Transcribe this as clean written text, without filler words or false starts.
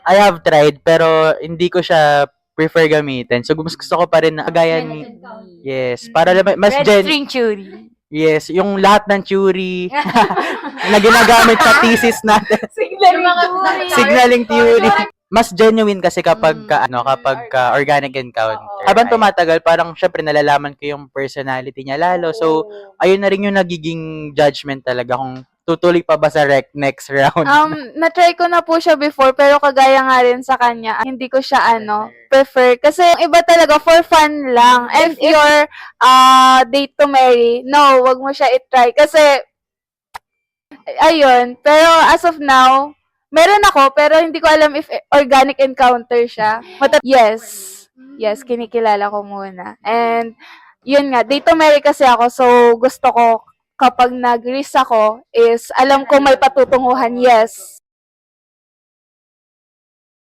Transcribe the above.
I have tried, pero hindi ko siya prefer gamitin. So, mas gusto ko pa rin na kagaya ni... Yes, para mas Red string theory. Yes, yung lahat ng theory na ginagamit sa thesis natin. Signaling theory. Mas genuine kasi kapag organic encounter. Habang tumatagal, parang syempre nalalaman ko yung personality niya lalo. So, ayun na rin yung nagiging judgment talaga kung tutuloy pa ba sa next round. Na-try ko na po siya before, pero kagaya nga rin sa kanya, hindi ko siya prefer. Kasi yung iba talaga for fun lang. And if you're date to marry, no, wag mo siya i-try. Kasi, ayun. Pero as of now, meron ako, pero hindi ko alam if organic encounter siya. Yes, kinikilala ko muna. And, yun nga, date to marry kasi ako, so gusto ko kapag nag-risk ako is alam ko may patutunguhan, yes.